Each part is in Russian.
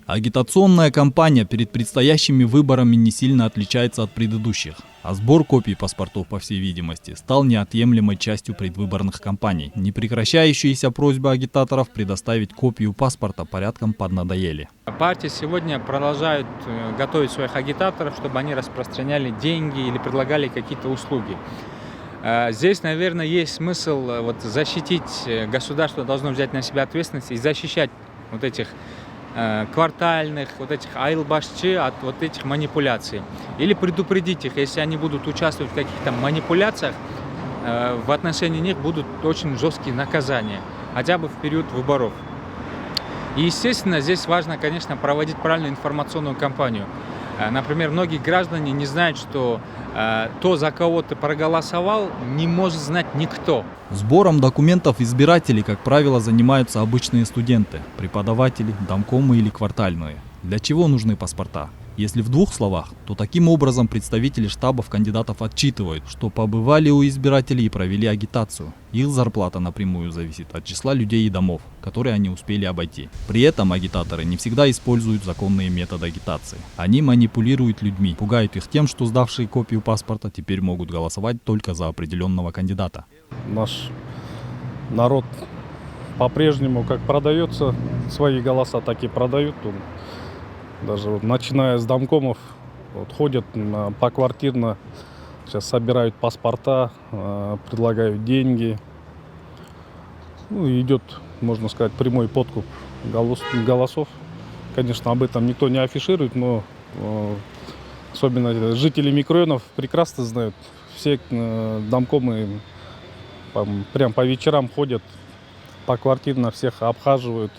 Агитационная кампания перед предстоящими выборами не сильно отличается от предыдущих, а сбор копий паспортов, по всей видимости, стал неотъемлемой частью предвыборных кампаний. Непрекращающиеся просьбы агитаторов предоставить копию паспорта порядком поднадоели. Партии сегодня продолжают готовить своих агитаторов, чтобы они распространяли деньги или предлагали какие-то услуги. Здесь, наверное, есть смысл защитить, государство должно взять на себя ответственность и защищать вот этих квартальных, этих айылбашчы от этих манипуляций. Или предупредить их, если они будут участвовать в каких-то манипуляциях, в отношении них будут очень жесткие наказания, хотя бы в период выборов. И, естественно, здесь важно, конечно, проводить правильную информационную кампанию. Например, многие граждане не знают, что то, за кого ты проголосовал, не может знать никто. Сбором документов избирателей, как правило, занимаются обычные студенты, преподаватели, домкомы или квартальные. Для чего нужны паспорта? Если в двух словах, то таким образом представители штабов кандидатов отчитывают, что побывали у избирателей и провели агитацию. Их зарплата напрямую зависит от числа людей и домов, которые они успели обойти. При этом агитаторы не всегда используют законные методы агитации. Они манипулируют людьми, пугают их тем, что сдавшие копию паспорта теперь могут голосовать только за определенного кандидата. Наш народ по-прежнему как продается свои голоса, так и продают. Даже начиная с домкомов, ходят поквартирно, сейчас собирают паспорта, предлагают деньги. Идет, можно сказать, прямой подкуп голосов. Конечно, об этом никто не афиширует, но особенно жители микрорайонов прекрасно знают. Все домкомы прям по вечерам ходят, поквартирно всех обхаживают.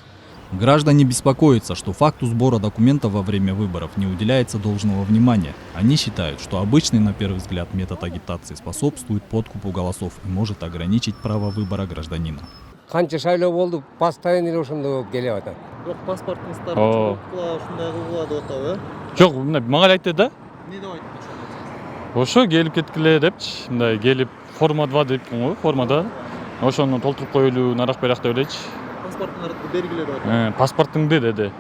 Граждане беспокоятся, что факту сбора документов во время выборов не уделяется должного внимания. Они считают, что обычный, на первый взгляд, метод агитации способствует подкупу голосов и может ограничить право выбора гражданина. Жоқ, маған айтты да? Ошо келип кеткиле депчи, мындай келип форма 2 депкен го, формада. Ошону толтуруп коелу, нарак берак деп элечи. Паспортыңарды бергиле деп атат. Паспортыңды деди.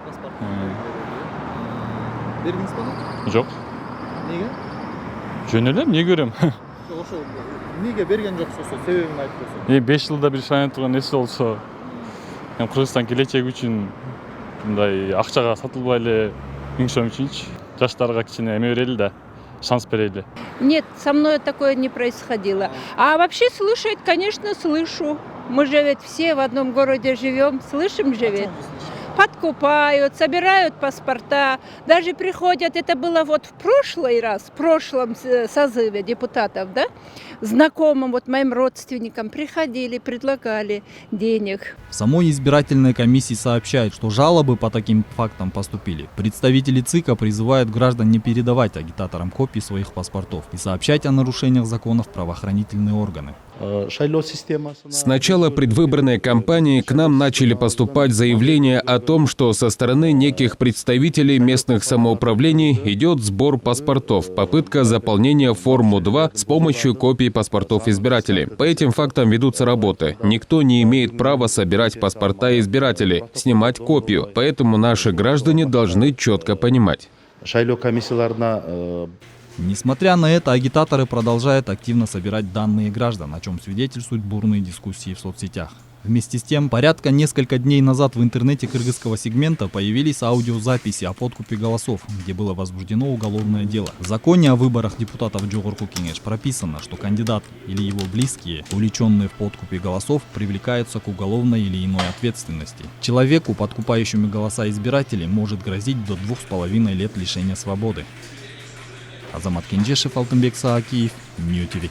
Бердиңиз беле? Жок. Неге? Жөн эле, эмне көрөм? Ошо неге берген жоксуз, себебин айтып 5 жылда бир шайланып турган нерсе болсо, Кыргызстан келечеги үчүн мындай акчага сатылбай эле миң сом үчүнчү жаштарга кичине эме берели да, шанс берели. Нет, со мной такое не происходило. А вообще слушать, конечно, слышу. Мы же ведь все в одном городе живем, слышим же ведь. Подкупают, собирают паспорта, даже приходят, это было в прошлый раз, в прошлом созыве депутатов, да, знакомым, моим родственникам приходили, предлагали денег. В самой избирательной комиссии сообщают, что жалобы по таким фактам поступили. Представители ЦИКа призывают граждан не передавать агитаторам копии своих паспортов и сообщать о нарушениях законов в правоохранительные органы. С начала предвыборной кампании к нам начали поступать заявления о том, что со стороны неких представителей местных самоуправлений идет сбор паспортов, попытка заполнения форму 2 с помощью копий паспортов избирателей. По этим фактам ведутся работы. Никто не имеет права собирать паспорта избирателей, снимать копию. Поэтому наши граждане должны четко понимать. Несмотря на это, агитаторы продолжают активно собирать данные граждан, о чем свидетельствуют бурные дискуссии в соцсетях. Вместе с тем, несколько дней назад в интернете кыргызского сегмента появились аудиозаписи о подкупе голосов, где было возбуждено уголовное дело. В законе о выборах депутатов Жогорку Кеңеш прописано, что кандидат или его близкие, увлеченные в подкупе голосов, привлекаются к уголовной или иной ответственности. Человеку, подкупающему голоса избирателей, может грозить до 2,5 лет лишения свободы. Азамат Кенжешев, Алтынбек Саакиев, Нью ТВ.